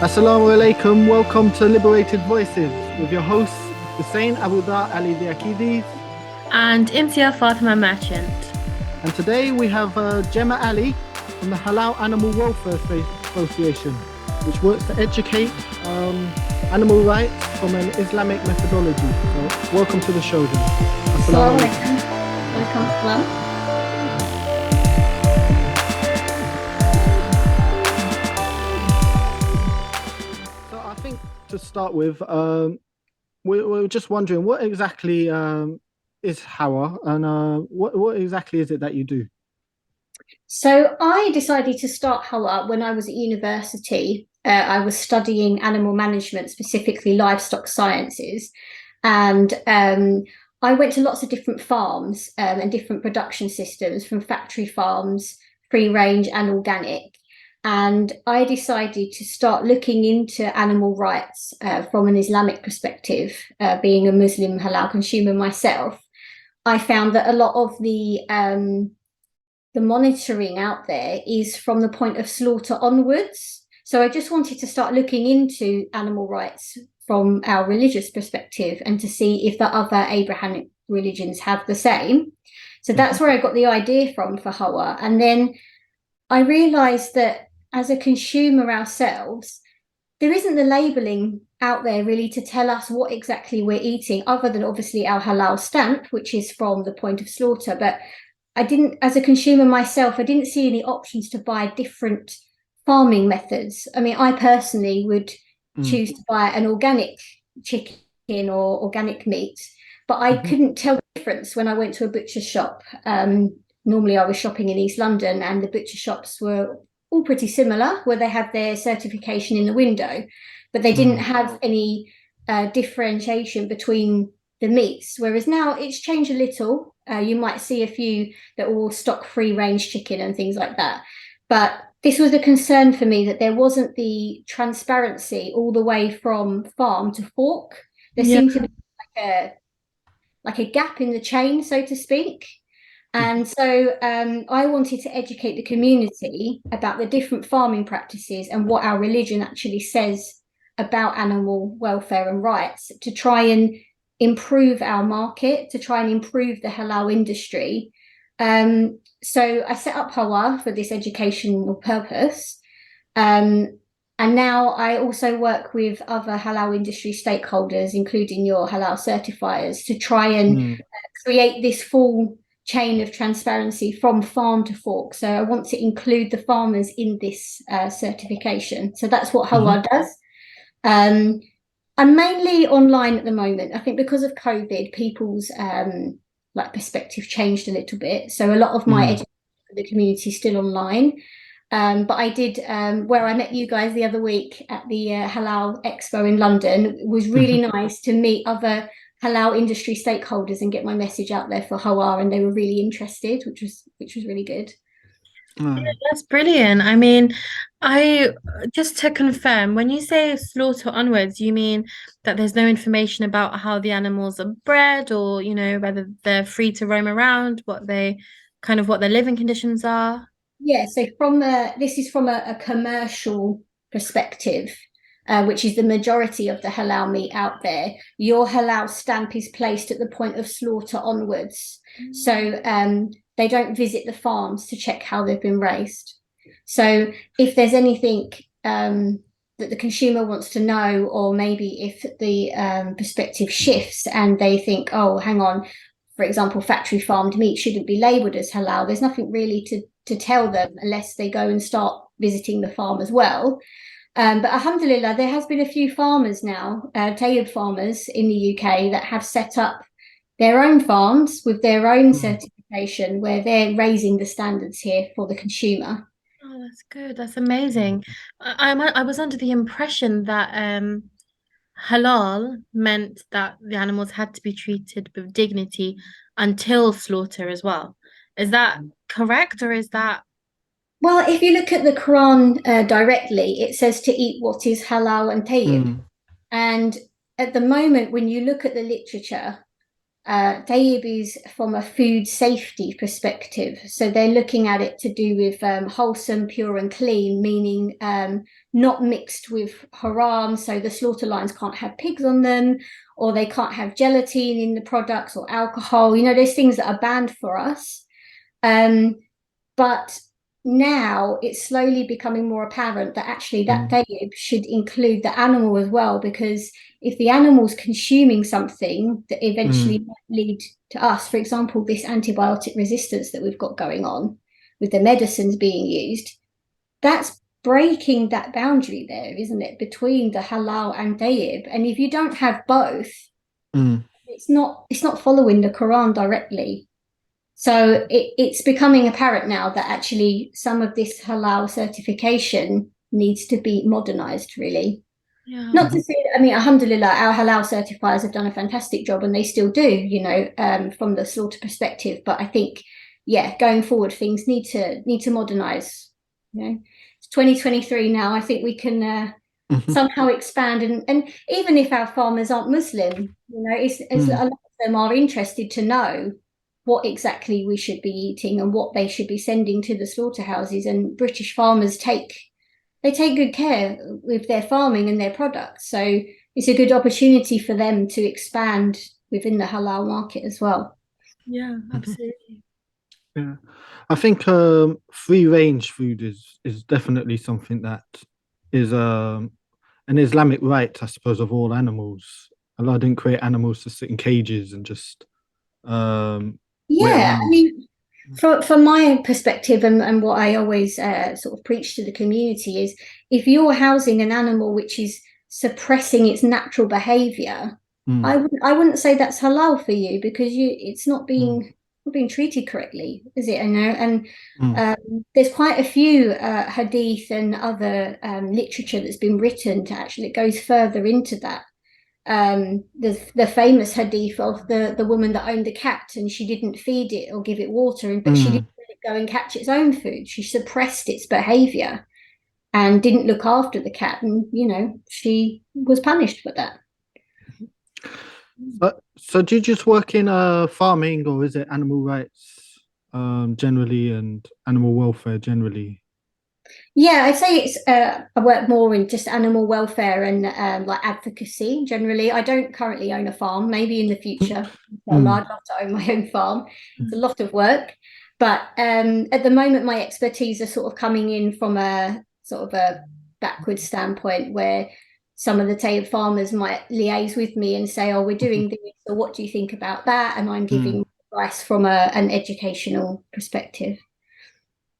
Assalamu alaikum, welcome to Liberated Voices with your hosts Hussein Abu Dhar Ali Diakidis. And Imtia Fatima Merchant. And today we have Gemma Ali from the Halal Animal Welfare Association, which works to educate animal rights from an Islamic methodology. So welcome to the show, Gemma. Assalamu alaikum. Welcome, salam. To start with, we're just wondering what exactly is HAWA and what exactly is it that you do? So I decided to start HAWA when I was at university. I was studying animal management, specifically livestock sciences. And I went to lots of different farms and different production systems, from factory farms, free range and organic. And I decided to start looking into animal rights from an Islamic perspective, being a Muslim halal consumer myself. I found that a lot of the monitoring out there is from the point of slaughter onwards. So I just wanted to start looking into animal rights from our religious perspective and to see if the other Abrahamic religions have the same. So that's where I got the idea from for HAWA. And then I realized that as a consumer ourselves, there isn't the labeling out there really to tell us what exactly we're eating, other than obviously our halal stamp, which is from the point of slaughter. But I didn't, as a consumer myself, I didn't see any options to buy different farming methods. I mean, I personally would choose to buy an organic chicken or organic meat, but I couldn't tell the difference when I went to a butcher shop. Normally I was shopping in East London, and the butcher shops were all pretty similar, where they had their certification in the window, but they didn't have any differentiation between the meats. Whereas now it's changed a little. You might see a few that will stock free range chicken and things like that. But this was a concern for me, that there wasn't the transparency all the way from farm to fork. There seemed to be like a gap in the chain, so to speak. And so I wanted to educate the community about the different farming practices and what our religion actually says about animal welfare and rights, to try and improve our market, to try and improve the halal industry. So I set up HAWA for this educational purpose. And now I also work with other halal industry stakeholders, including your halal certifiers, to try and create this full chain of transparency from farm to fork. So I want to include the farmers in this certification. So that's what HAWA does. I'm mainly online at the moment. I think because of COVID, people's perspective changed a little bit. So a lot of my education for the community is still online. But I did, where I met you guys the other week at the Halal Expo in London. It was really nice to meet other halal industry stakeholders and get my message out there for HAWA, and they were really interested, which was really good. Yeah, that's brilliant. I mean, I just to confirm, when you say slaughter onwards, you mean that there's no information about how the animals are bred, or whether they're free to roam around, what their living conditions are? Yeah, so this is from a commercial perspective, which is the majority of the halal meat out there. Your halal stamp is placed at the point of slaughter onwards. So they don't visit the farms to check how they've been raised. So if there's anything that the consumer wants to know, or maybe if the perspective shifts and they think, oh, hang on, for example, factory farmed meat shouldn't be labelled as halal, there's nothing really to tell them unless they go and start visiting the farm as well. But alhamdulillah, there has been a few farmers now, Tayyib farmers in the UK, that have set up their own farms with their own certification, where they're raising the standards here for the consumer. Oh, that's good. That's amazing. I was under the impression that halal meant that the animals had to be treated with dignity until slaughter as well. Is that correct, or is that? Well, if you look at the Quran directly, it says to eat what is halal and tayyib. And at the moment, when you look at the literature, Tayyib is from a food safety perspective. So they're looking at it to do with wholesome, pure, and clean, meaning not mixed with haram. So the slaughter lines can't have pigs on them, or they can't have gelatin in the products or alcohol. There's things that are banned for us. But now it's slowly becoming more apparent that actually that tayyib should include the animal as well, because if the animal's consuming something that eventually might lead to us, for example, this antibiotic resistance that we've got going on with the medicines being used, that's breaking that boundary there, isn't it, between the halal and tayyib? And if you don't have both, it's not following the Quran directly. So it's becoming apparent now that actually some of this halal certification needs to be modernized, really. Yeah. Not to say, alhamdulillah, our halal certifiers have done a fantastic job, and they still do, from the slaughter perspective. But I think, going forward, things need to modernize. It's 2023 now. I think we can somehow expand, and even if our farmers aren't Muslim, a lot of them are interested to know what exactly we should be eating and what they should be sending to the slaughterhouses. And British farmers take good care with their farming and their products. So it's a good opportunity for them to expand within the halal market as well. Yeah, absolutely. Yeah, I think free range food is definitely something that is an Islamic right, I suppose, of all animals. Allah didn't create animals to sit in cages and just wait Yeah, around. from my perspective, and what I always sort of preach to the community is, if you're housing an animal which is suppressing its natural behavior, I wouldn't say that's halal for you, because it's not being treated correctly, is it? And there's quite a few hadith and other literature that's been written to actually, it goes further into that. The famous hadith of the woman that owned the cat, and she didn't feed it or give it water, but she didn't let it go and catch its own food. She suppressed its behavior and didn't look after the cat, and she was punished for that. So do you just work in farming, or is it animal rights generally and animal welfare generally? Yeah, I'd say it's I work more in just animal welfare and like advocacy generally. I don't currently own a farm. Maybe in the future, I'd love to own my own farm. It's a lot of work, but at the moment, my expertise are sort of coming in from a sort of a backwards standpoint, where some of the tailor farmers might liaise with me and say, "Oh, we're doing this, or what do you think about that?" And I'm giving advice from an educational perspective.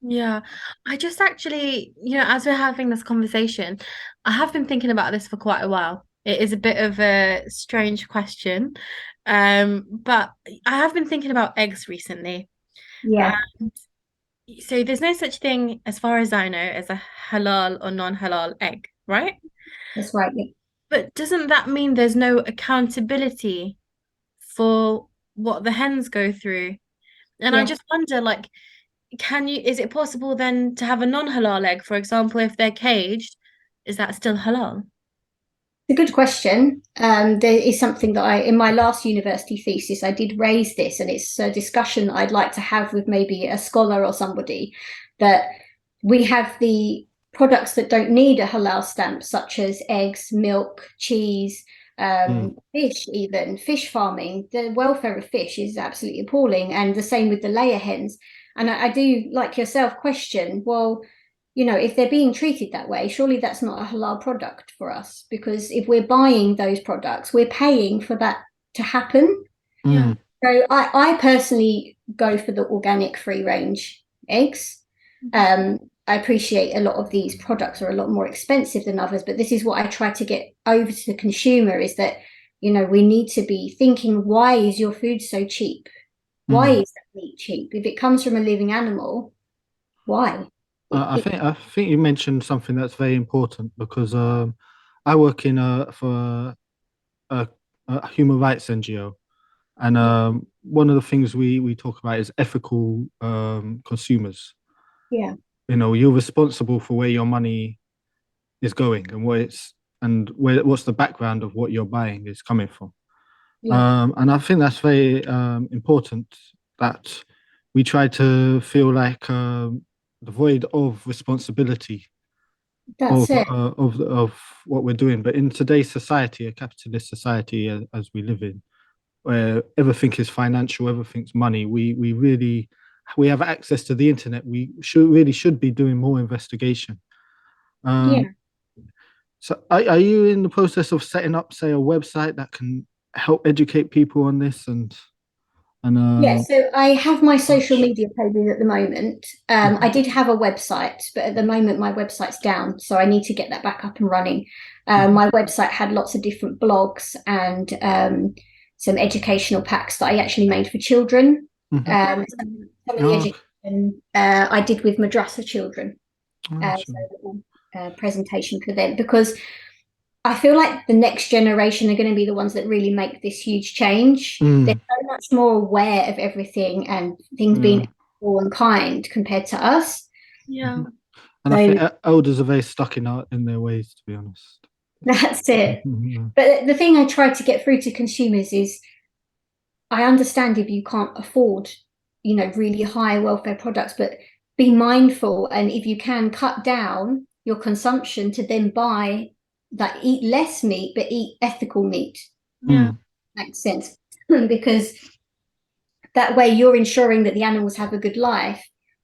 Yeah, I just actually, as we're having this conversation, I have been thinking about this for quite a while. It is a bit of a strange question, but I have been thinking about eggs recently. Yeah, So there's no such thing, as far as I know, as a halal or non-halal egg, right? that's right. Yeah. But doesn't that mean there's no accountability for what the hens go through? And I Yeah. just wonder, like, is it possible then to have a non-halal egg, for example, if they're caged, is that still halal? It's a good question. There is something that in my last university thesis, I did raise this, and it's a discussion that I'd like to have with maybe a scholar or somebody, that we have the products that don't need a halal stamp, such as eggs, milk, cheese, fish, even fish farming. The welfare of fish is absolutely appalling, and the same with the layer hens. And I do, like yourself, question, well, if they're being treated that way, surely that's not a halal product for us, because if we're buying those products, we're paying for that to happen. Yeah. So I personally go for the organic free range eggs. I appreciate a lot of these products are a lot more expensive than others, but this is what I try to get over to the consumer, is that, we need to be thinking, why is your food so cheap? Why is that meat cheap? If it comes from a living animal, why? I think you mentioned something that's very important, because I work in for a human rights NGO, and one of the things we talk about is ethical consumers. Yeah. You're responsible for where your money is going, and what's the background of what you're buying is coming from. Yeah. And I think that's very important that we try to feel like devoid of responsibility That's it. of what we're doing. But in today's society, a capitalist society as we live in, where everything is financial, everything's money, we have access to the internet. We should be doing more investigation. Um, Yeah. so are you in the process of setting up, say, a website that can help educate people on this and Yeah, so I have my social such? media pages at the moment. I Mhm, did have a website, but at the moment my website's down, so I need to get that back up and running. mhm. My website had lots of different blogs and some educational packs that I actually made for children. Mhm. Some of the Oh, education I did with madrasa children, so sure. a little presentation for them because I feel like the next generation are going to be the ones that really make this huge change. They're Mm, so much more aware of everything and things yeah. being equal and kind compared to us. Yeah. Mhm. And I So think elders are very stuck in their ways, to be honest. that's it. Mhm, But the thing I try to get through to consumers is I understand if you can't afford, really high welfare products, but be mindful and if you can cut down your consumption to then buy that eat less meat but eat ethical meat. Yeah. mm, Makes sense. Because that way you're ensuring that the animals have a good life.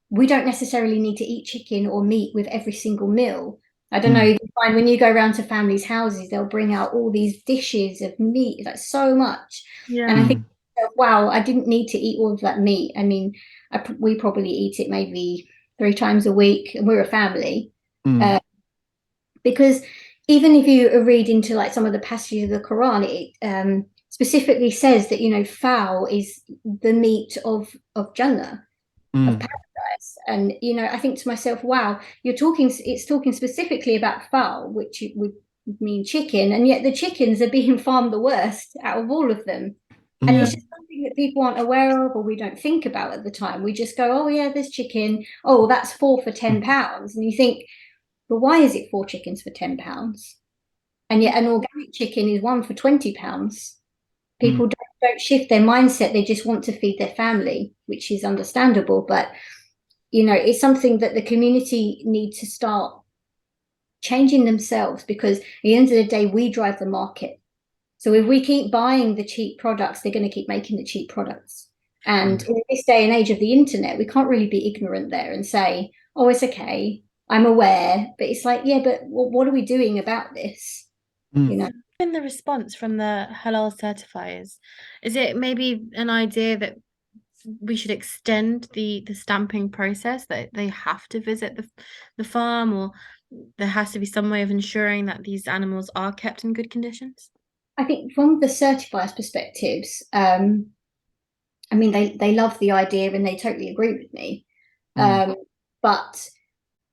We don't necessarily need to eat chicken or meat with every single meal. I don't know mm, if you find when you go around to families' houses, they'll bring out all these dishes of meat, like so much. And I Yeah. think, mm, wow, I didn't need to eat all of that meat. I mean, we probably eat it maybe 3 times a week, and we're a family. mm, Uh, because even if you read into like some of the passages of the Quran, it specifically says that fowl is the meat of Jannah, of mm, paradise. And I think to myself, wow, it's talking specifically about fowl, which would mean chicken, and yet the chickens are being farmed the worst out of all of them. And Yeah. it's mm, just something that people aren't aware of or we don't think about at the time. We just go, oh yeah, there's chicken. Oh, that's 4 for mm, £10. And you think, but why is it 4 chickens for £10? And yet an organic chicken is 1 for £20. mm, People don't shift their mindset. They just want to feed their family, which is understandable. But, it's something that the community need to start changing themselves because at the end of the day, we drive the market. So if we keep buying the cheap products, they're going to keep making the cheap products. And mm, in this day and age of the internet, we can't really be ignorant there and say, oh, it's okay. I'm aware. But it's like, yeah, but what are we doing about this? mm. You know? In the response from the halal certifiers, is it maybe an idea that we should extend the stamping process, that they have to visit the farm, or there has to be some way of ensuring that these animals are kept in good conditions? I think from the certifiers' perspectives, I mean, they love the idea and they totally agree with me. Mm, Um, but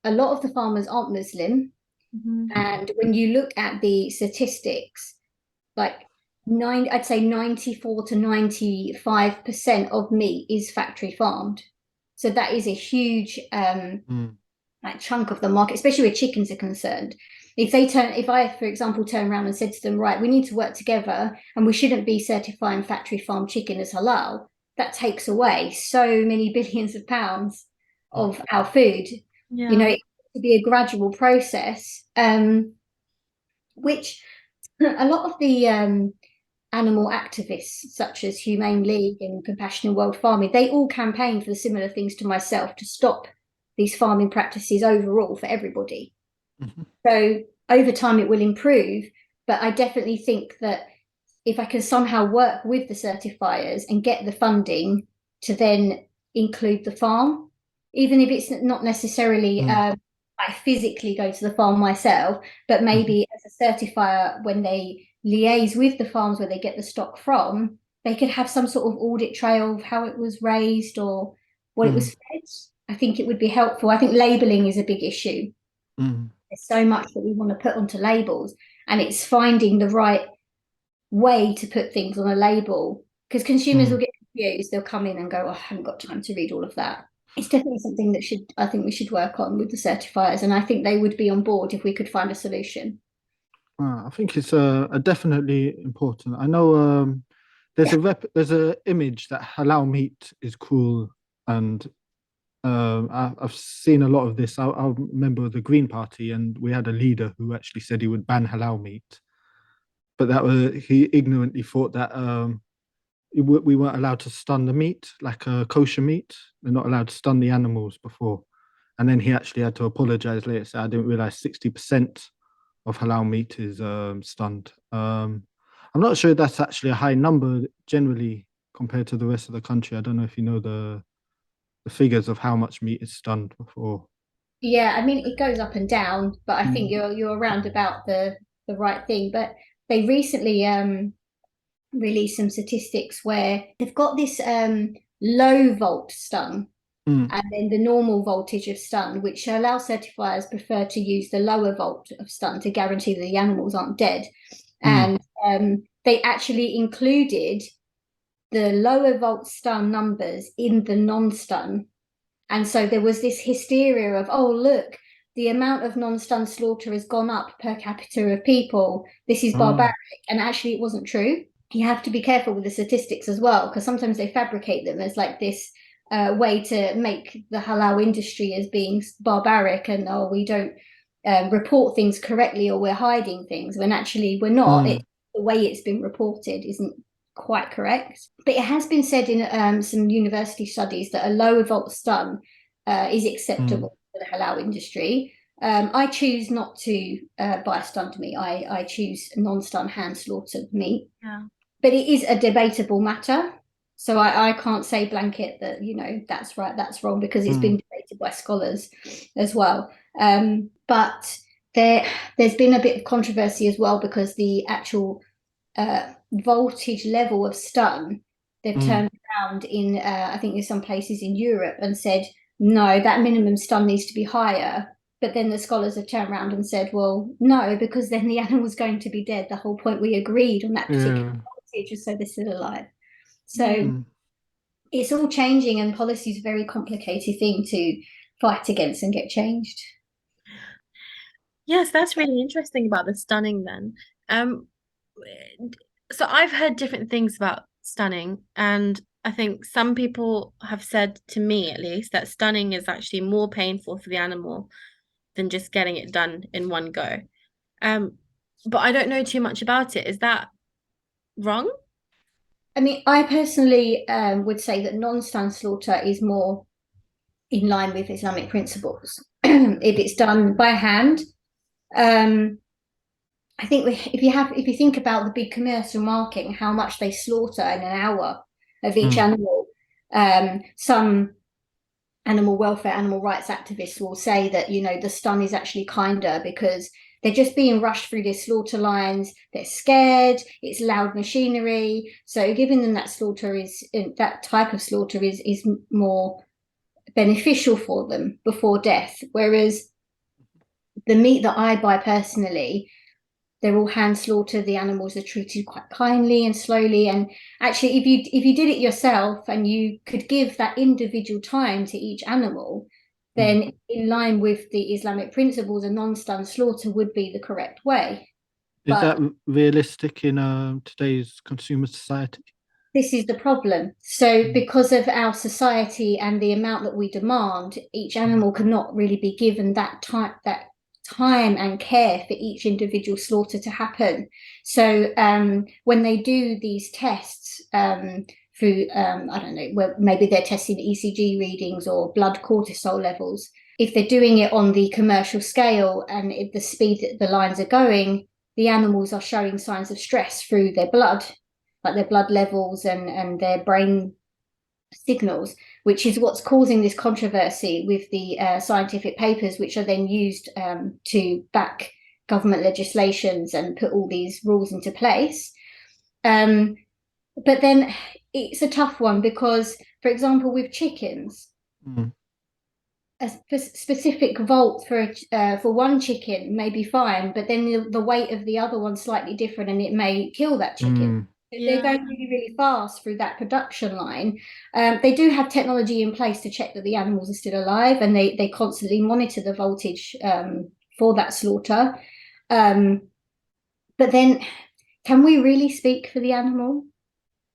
a lot of the farmers aren't Muslim. Mhm. And when you look at the statistics, like I'd say 94 to 95% of meat is factory farmed. So that is a huge mm, like chunk of the market, especially where chickens are concerned. If I, for example, turn around and said to them, right, we need to work together and we shouldn't be certifying factory farm chicken as halal, that takes away so many billions of pounds of our food. Yeah. It to be a gradual process, which a lot of the animal activists, such as Humane League and Compassion in World Farming, they all campaign for the similar things to myself to stop these farming practices overall for everybody. mhm, So over time it will improve, but I definitely think that if I can somehow work with the certifiers and get the funding to then include the farm, even if it's not necessarily mm, I physically go to the farm myself, but mhm, maybe as a certifier, when they liaise with the farms where they get the stock from, they could have some sort of audit trail of how it was raised or what it mm, was fed. I think it would be helpful. I think labeling is a big issue. mm, There's so much that we want to put onto labels, and it's finding the right way to put things on a label because consumers will mm. get confused. They'll come in and go, oh, I haven't got time to read all of that. It's definitely something that I think we should work on with the certifiers, and I think they would be on board if we could find a solution. I think it's definitely important. I know there's a image that halal meat is cruel, and I've seen a lot of this. I remember the Green Party, and we had a leader who actually said he would ban halal meat, but that was he ignorantly thought that we weren't allowed to stun the meat like kosher meat. They're not allowed to stun the animals before, and then he actually had to apologize later. So I didn't realize 60% of halal meat is stunned. I'm not sure that's actually a high number generally compared to the rest of the country. I don't know if you know the figures of how much meat is stunned before. Yeah, I mean it goes up and down, but I think Mm. you're around about the right thing. But they recently released some statistics where they've got this low volt stun Mm. and then the normal voltage of stun, which allow certifiers prefer to use the lower volt of stun to guarantee that the animals aren't dead. Mm. And they actually included the lower volt stun numbers in the non-stun. And so there was this hysteria of, oh, look, the amount of non-stun slaughter has gone up per capita of people. This is Oh. barbaric. And actually, it wasn't true. You have to be careful with the statistics as well, because sometimes they fabricate them as like this way to make the halal industry as being barbaric and, oh, we don't report things correctly or we're hiding things, when actually we're not. Mm. The way it's been reported isn't quite correct. But it has been said in some university studies that a lower volt stun is acceptable for the halal industry. I choose not to buy stunned meat. I choose non-stun hand slaughtered meat. Yeah. But it is a debatable matter. So I can't say blanket that, that's right, that's wrong, because it's been debated by scholars as well. But there's been a bit of controversy as well, because the actual voltage level of stun, they've turned around in I think there's some places in Europe and said no, that minimum stun needs to be higher. But then the scholars have turned around and said, well, no, because then the animal's going to be dead. The whole point we agreed on that particular voltage was so they're still alive. So it's all changing, and policy is a very complicated thing to fight against and get changed. Yes, that's really interesting about the stunning then. Um, so I've heard different things about stunning, and I think some people have said to me at least that stunning is actually more painful for the animal than just getting it done in one go. But I don't know too much about it. Is that wrong? I mean, I personally would say that non-stun slaughter is more in line with Islamic principles. If it's done by hand, I think if you think about the big commercial market and how much they slaughter in an hour of each animal, some animal welfare, animal rights activists will say that the stun is actually kinder because they're just being rushed through their slaughter lines. They're scared. It's loud machinery. So giving them that type of slaughter is more beneficial for them before death. Whereas the meat that I buy personally, they're all hand slaughtered. The animals are treated quite kindly and slowly. And actually, if you did it yourself and you could give that individual time to each animal, then in line with the Islamic principles, a non-stun slaughter would be the correct way. Is But that realistic in today's consumer society? this is the problem. So because of our society and the amount that we demand, each animal cannot really be given that time and care for each individual slaughter to happen. So when they do these tests through, I don't know, maybe they're testing ECG readings or blood cortisol levels, if they're doing it on the commercial scale and at the speed that the lines are going, the animals are showing signs of stress through their blood, like their blood levels and their brain signals, which is what's causing this controversy with the scientific papers, which are then used to back government legislations and put all these rules into place. But then it's a tough one because, for example, with chickens, a specific volt for one chicken may be fine, but then the weight of the other one's slightly different and it may kill that chicken. They're going really, really fast through that production line. They do have technology in place to check that the animals are still alive, and they constantly monitor the voltage for that slaughter. But then, can we really speak for the animal?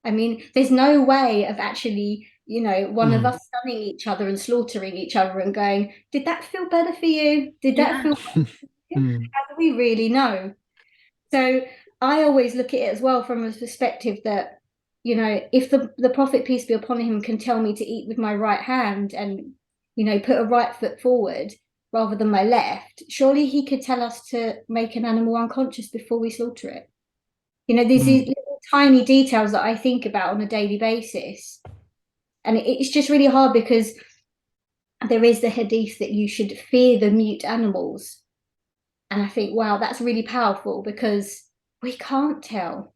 I mean, there's no way of actually, one of us stunning each other and slaughtering each other and going, did that feel better for you? Did that Yeah. feel better for you? How do we really know? So I always look at it as well from a perspective that, if the Prophet, peace be upon him, can tell me to eat with my right hand and, put a right foot forward rather than my left, surely he could tell us to make an animal unconscious before we slaughter it. These little tiny details that I think about on a daily basis. And it's just really hard because there is the hadith that you should fear the mute animals. And I think, wow, that's really powerful because we can't tell.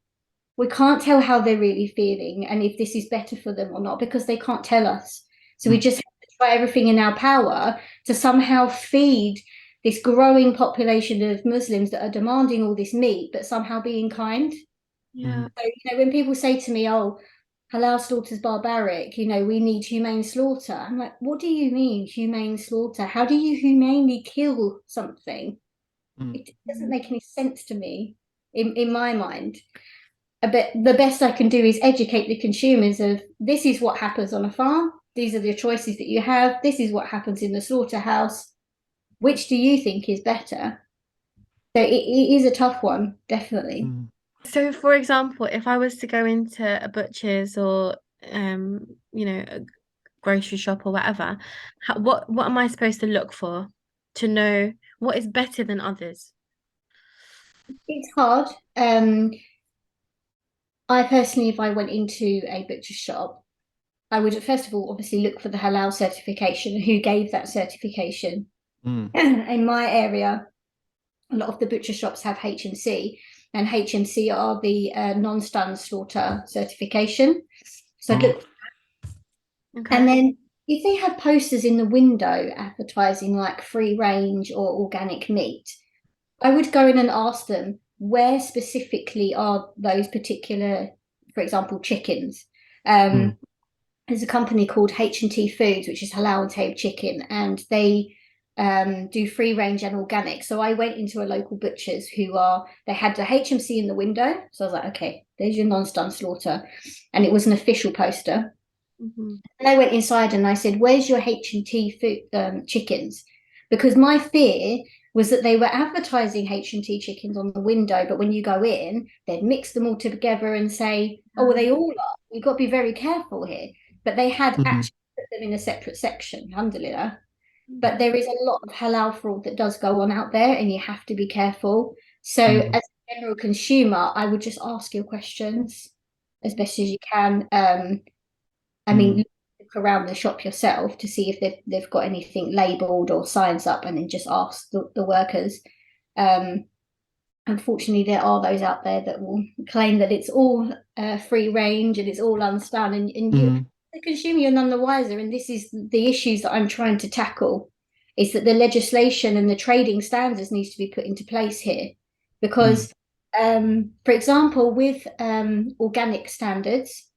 We can't tell how they're really feeling and if this is better for them or not because they can't tell us. So we just have to try everything in our power to somehow feed this growing population of Muslims that are demanding all this meat, but somehow being kind. Yeah. So, when people say to me, oh, halal slaughter is barbaric, we need humane slaughter. I'm like, what do you mean humane slaughter? How do you humanely kill something? It doesn't make any sense to me in my mind. But the best I can do is educate the consumers of this is what happens on a farm. These are the choices that you have. This is what happens in the slaughterhouse. Which do you think is better? So it is a tough one, definitely. So, for example, if I was to go into a butcher's or a grocery shop or whatever, what am I supposed to look for to know what is better than others? It's hard. I personally, if I went into a butcher shop, I would first of all obviously look for the halal certification, who gave that certification. In my area, a lot of the butcher shops have HMC, and HMC are the non-stun slaughter certification. So I'd look, Okay. and then if they have posters in the window advertising like free range or organic meat, I would go in and ask them where specifically are those particular, for example, chickens. There's a company called H&T Foods, which is halal and tamed chicken, and they do free range and organic. So I went into a local butcher's they had the HMC in the window. So I was like, okay, there's your non-stun slaughter. And it was an official poster. And I went inside and I said, where's your H&T food, chickens? Because my fear was that they were advertising H&T chickens on the window, but when you go in, they'd mix them all together and say, oh, well, they all are. You've got to be very careful here. But they had actually put them in a separate section, alhamdulillah. But there is a lot of halal fraud that does go on out there, and you have to be careful. So, as a general consumer, I would just ask your questions as best as you can. I mean, look around the shop yourself to see if they've got anything labelled or signs up, and then just ask the workers. Unfortunately, there are those out there that will claim that it's all free range and it's all unstun, and you, the consumer, you're none the wiser. And this is the issues that I'm trying to tackle: is that the legislation and the trading standards needs to be put into place here, because, for example, with organic standards,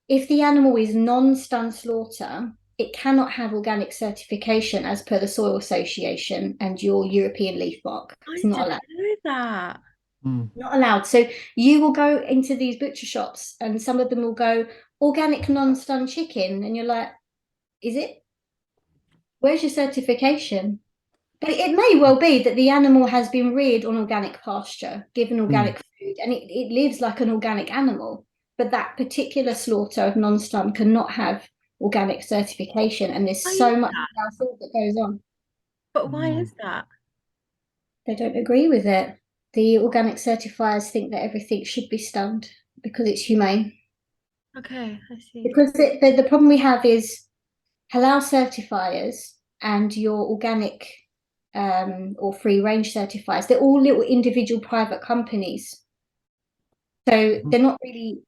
if the animal is non-stun slaughter, it cannot have organic certification as per the Soil Association and your European leaf mark. It's I not didn't allowed. know that. Not allowed. So you will go into these butcher shops and some of them will go organic non-stun chicken, and you're like, is it? Where's your certification? But it may well be that the animal has been reared on organic pasture, given organic food, and it lives like an organic animal. But that particular slaughter of non-stun cannot have organic certification, and there's Why so is much that? fraud that goes on. But why is that? They don't agree with it. The organic certifiers think that everything should be stunned because it's humane. Okay, I see. Because the problem we have is halal certifiers and your organic or free range certifiers, they're all little individual private companies. So they're not really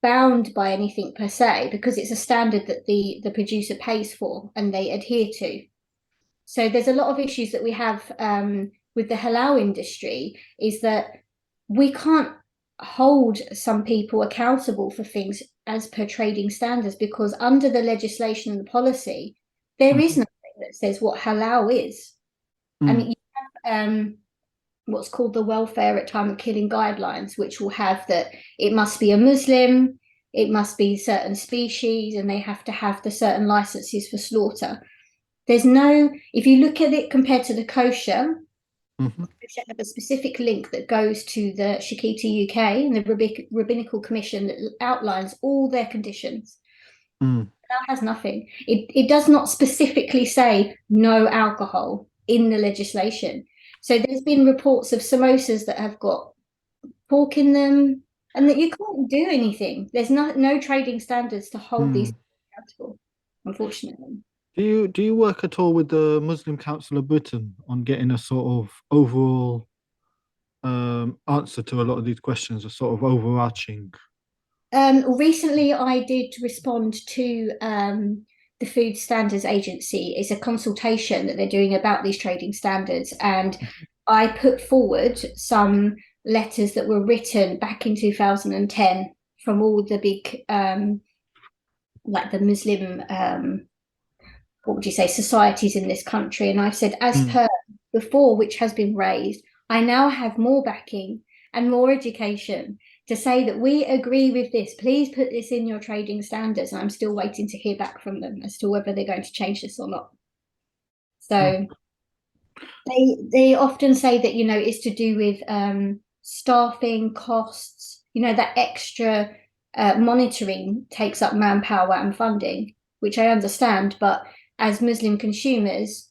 bound by anything per se because it's a standard that the producer pays for and they adhere to. So there's a lot of issues that we have with the halal industry, is that we can't hold some people accountable for things as per trading standards, because under the legislation and the policy, there is nothing that says what halal is. I mean, you have what's called the welfare at time of killing guidelines, which will have that it must be a Muslim, it must be certain species and they have to have the certain licenses for slaughter. There's no, if you look at it compared to the kosher, kosher have a specific link that goes to the Shikita UK and the Rabbinical Commission that outlines all their conditions. That has nothing. It does not specifically say no alcohol in the legislation. So there's been reports of samosas that have got pork in them, and that you can't do anything. There's no trading standards to hold these accountable, unfortunately. Do you work at all with the Muslim Council of Britain on getting a sort of overall answer to a lot of these questions, a sort of overarching? Recently, I did respond to the Food Standards Agency. It's a consultation that they're doing about these trading standards, and I put forward some letters that were written back in 2010 from all the big, like the Muslim, what would you say, societies in this country. And I've said, as per before, which has been raised, I now have more backing and more education to say that we agree with this. Please put this in your trading standards. And I'm still waiting to hear back from them as to whether they're going to change this or not. So they often say that, you know, it's to do with staffing costs, you know, that extra monitoring takes up manpower and funding, which I understand. But as Muslim consumers,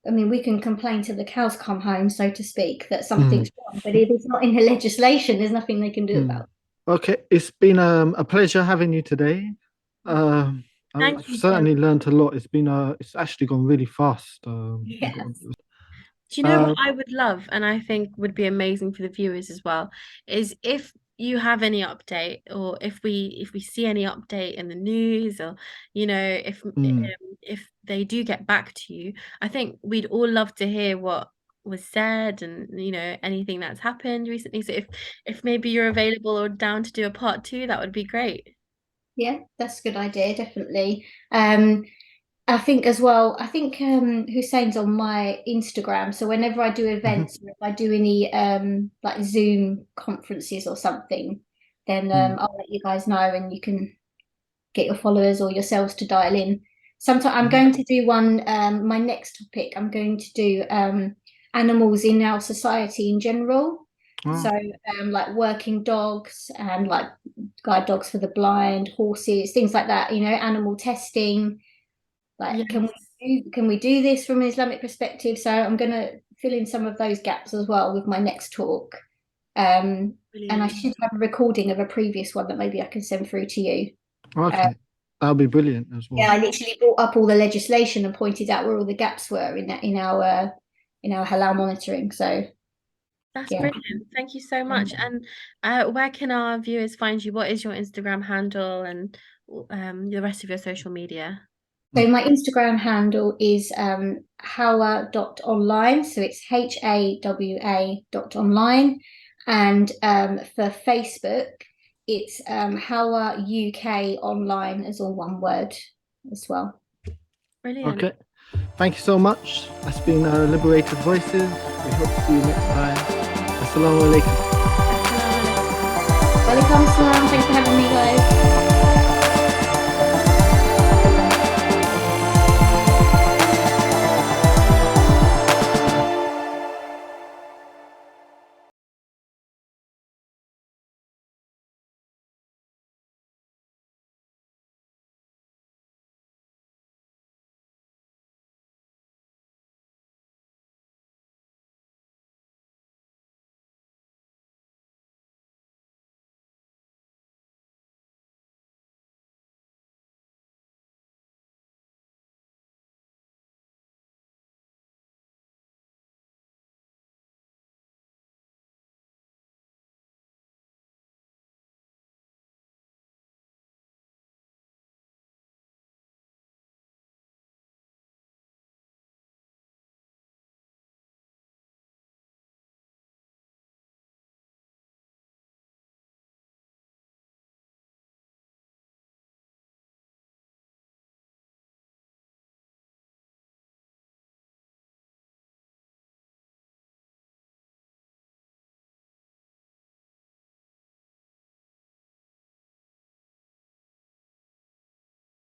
I mean, we can complain till the cows come home, so to speak, that something's wrong. But if it's not in the legislation, there's nothing they can do about it. Okay, it's been a pleasure having you today. I've Thank you, certainly Jim. learned a lot. It's actually gone really fast. Yes. Do you know what I would love, and I think would be amazing for the viewers as well, is if you have any update, or if we see any update in the news, or you know, if they do get back to you, I think we'd all love to hear what was said, and you know, anything that's happened recently. So if maybe you're available or down to do a part 2, that would be great. Yeah, that's a good idea, definitely. I think as well, I think Hussein's on my Instagram. So whenever I do events, or if I do any like Zoom conferences or something, then I'll let you guys know and you can get your followers or yourselves to dial in. Sometime I'm going to do one, my next topic, I'm going to do animals in our society in general. So like working dogs and like guide dogs for the blind, horses, things like that, you know, animal testing. Like, Yes. can we do this from an Islamic perspective? So I'm going to fill in some of those gaps as well with my next talk. And I should have a recording of a previous one that maybe I can send through to you. Okay, that'll be brilliant as well. Yeah, I literally brought up all the legislation and pointed out where all the gaps were in our halal monitoring. So That's yeah. brilliant. Thank you so much. And where can our viewers find you? What is your Instagram handle and the rest of your social media? So my Instagram handle is HAWA.online. So it's HAWA.online. And for Facebook, it's HAWA UK online as all one word as well. Brilliant. Okay, thank you so much. That's been Liberated Voices. We hope to see you next time. Assalamu alaikum. Welcome, salam. Thanks for having me, guys.